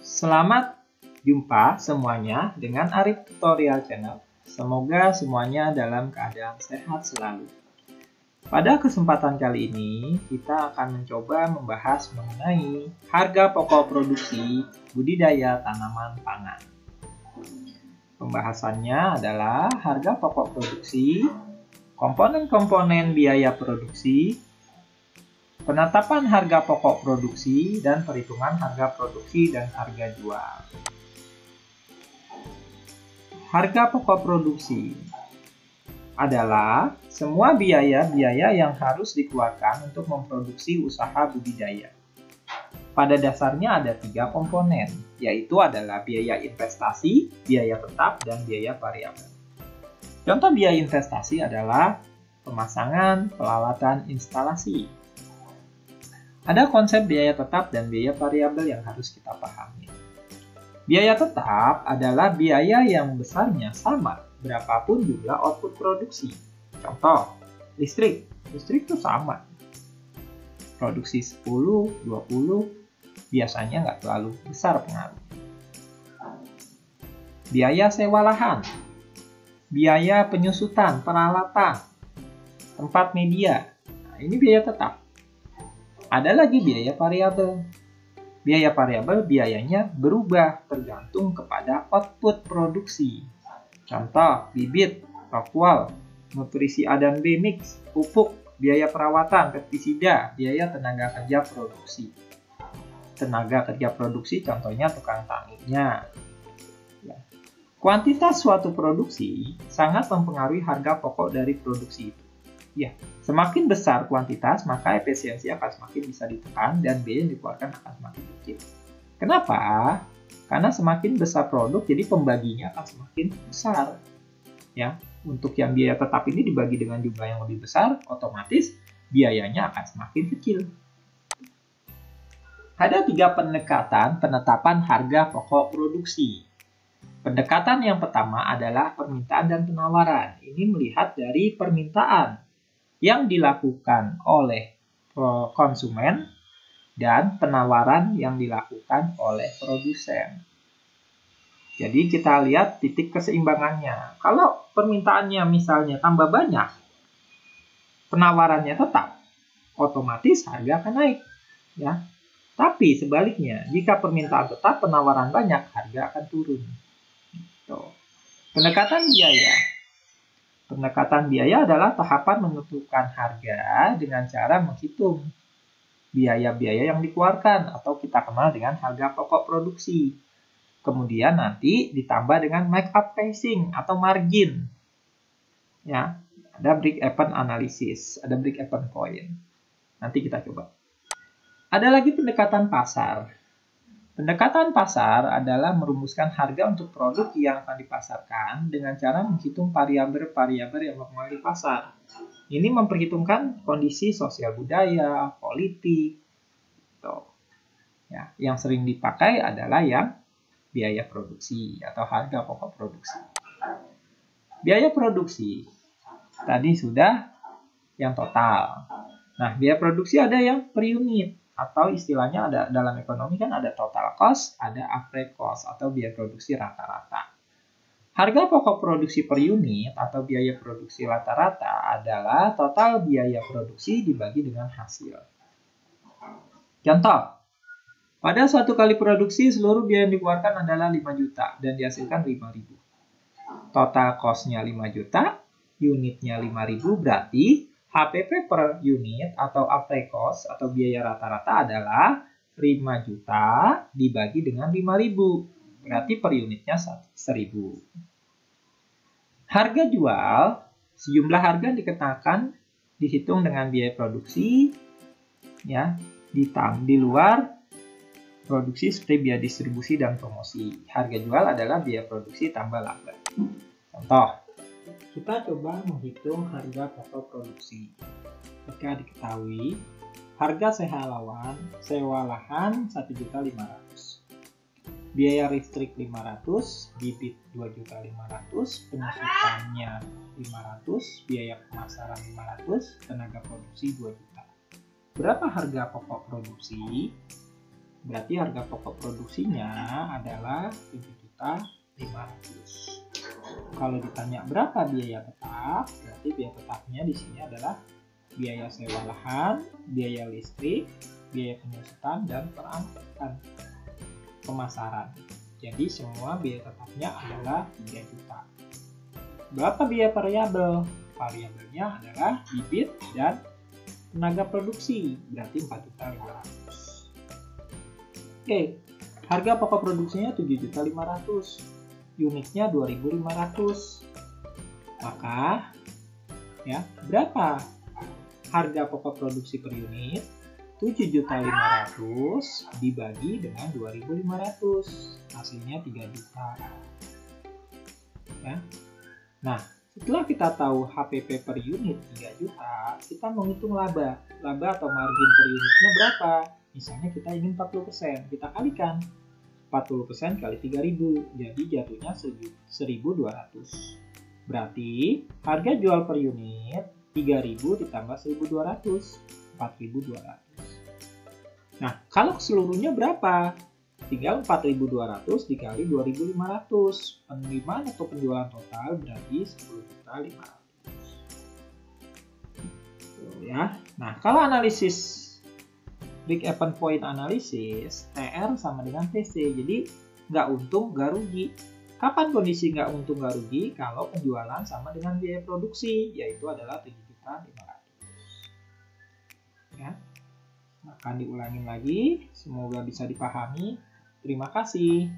Selamat jumpa semuanya dengan Arif Tutorial Channel. Semoga semuanya dalam keadaan sehat selalu. Pada kesempatan kali ini, kita akan mencoba membahas mengenai harga pokok produksi budidaya tanaman pangan. Pembahasannya adalah harga pokok produksi, komponen-komponen biaya produksi, penetapan harga pokok produksi, dan perhitungan harga produksi dan harga jual. Harga pokok produksi adalah semua biaya-biaya yang harus dikeluarkan untuk memproduksi usaha budidaya. Pada dasarnya ada 3 komponen, yaitu adalah biaya investasi, biaya tetap, dan biaya variabel. Contoh biaya investasi adalah pemasangan, peralatan, instalasi. Ada konsep biaya tetap dan biaya variabel yang harus kita pahami. Biaya tetap adalah biaya yang besarnya sama berapapun jumlah output produksi. Contoh, listrik. Listrik itu sama. Produksi 10, 20, biasanya nggak terlalu besar pengaruh. Biaya sewa lahan. Biaya penyusutan, peralatan, tempat media. Nah, ini biaya tetap. Ada lagi biaya variabel. Biaya variabel biayanya berubah tergantung kepada output produksi. Contoh, bibit, rockwool, nutrisi A dan B mix, pupuk, biaya perawatan, pestisida, biaya tenaga kerja produksi. Tenaga kerja produksi contohnya tukang taninya. Kuantitas suatu produksi sangat mempengaruhi harga pokok dari produksi itu. Ya, semakin besar kuantitas, maka efisiensi akan semakin bisa ditekan dan biaya yang dikeluarkan akan semakin kecil. Kenapa? Karena semakin besar produk, jadi pembaginya akan semakin besar. Ya, untuk yang biaya tetap ini dibagi dengan jumlah yang lebih besar, otomatis biayanya akan semakin kecil. Ada 3 pendekatan penetapan harga pokok produksi. Pendekatan yang pertama adalah permintaan dan penawaran. Ini melihat dari permintaan yang dilakukan oleh konsumen dan penawaran yang dilakukan oleh produsen. Jadi kita lihat titik keseimbangannya. Kalau permintaannya misalnya tambah banyak, penawarannya tetap, otomatis harga akan naik. Ya. Tapi sebaliknya, jika permintaan tetap, penawaran banyak, harga akan turun. Pendekatan biaya. Pendekatan biaya adalah tahapan menentukan harga dengan cara menghitung biaya-biaya yang dikeluarkan atau kita kenal dengan harga pokok produksi. Kemudian nanti ditambah dengan make up pricing atau margin. Ya, ada break-even analysis, ada break-even point. Nanti kita coba. Ada lagi pendekatan pasar. Pendekatan pasar adalah merumuskan harga untuk produk yang akan dipasarkan dengan cara menghitung variabel-variabel yang mempengaruhi pasar. Ini memperhitungkan kondisi sosial budaya, politik. Ya, yang sering dipakai adalah yang biaya produksi atau harga pokok produksi. Biaya produksi tadi sudah yang total. Nah, biaya produksi ada yang per unit. Atau istilahnya ada dalam ekonomi kan ada total cost, ada average cost atau biaya produksi rata-rata. Harga pokok produksi per unit atau biaya produksi rata-rata adalah total biaya produksi dibagi dengan hasil. Contoh, pada suatu kali produksi seluruh biaya yang dikeluarkan adalah 5 juta dan dihasilkan 5.000. Total cost-nya 5 juta, unitnya 5.000 berarti HPP per unit atau average cost atau biaya rata-rata adalah 5 juta dibagi dengan 5.000. Berarti per unitnya 1.000. Harga jual, sejumlah harga dikenakan dihitung dengan biaya produksi ya, di luar produksi seperti biaya distribusi dan promosi. Harga jual adalah biaya produksi tambah laba. Contoh, kita coba menghitung harga pokok produksi. Jika diketahui, harga sewa lahan 1.500.000. Biaya listrik 500, bibit 2.500.000, penyusutannya 500, biaya pemasaran 500, tenaga produksi 2 juta. Berapa harga pokok produksi? Berarti harga pokok produksinya adalah 7.500.000. Kalau ditanya berapa biaya tetap, berarti biaya tetapnya di sini adalah biaya sewa lahan, biaya listrik, biaya penyusutan, dan perangkatan pemasaran. Jadi semua biaya tetapnya adalah 3 juta. Berapa biaya variabel? Variabelnya adalah bibit dan tenaga produksi, berarti 4.500.000. Oke, harga pokok produksinya 7.500.000, unitnya 2.500. Maka ya, berapa harga pokok produksi per unit? 7.500.000 dibagi dengan 2.500, hasilnya 3 juta. Ya. Nah, setelah kita tahu HPP per unit 3 juta, kita menghitung laba. Laba atau margin per unitnya berapa? Misalnya kita ingin 40%, kita kalikan 40% kali 3.000, jadi jatuhnya 1.200. Berarti harga jual per unit 3.000 ditambah 1.200, 4.200. Nah, kalau keseluruhnya berapa? Tinggal 4.200 dikali 2.500. Penerimaan atau penjualan total berarti 10.500.000. Ya. Nah, kalau analisis break even point analisis, TR sama dengan TC. Jadi nggak untung, nggak rugi. Kapan kondisi nggak untung, nggak rugi? Kalau penjualan sama dengan biaya produksi, yaitu adalah 7.500.000. Ya. Akan diulangin lagi. Semoga bisa dipahami. Terima kasih.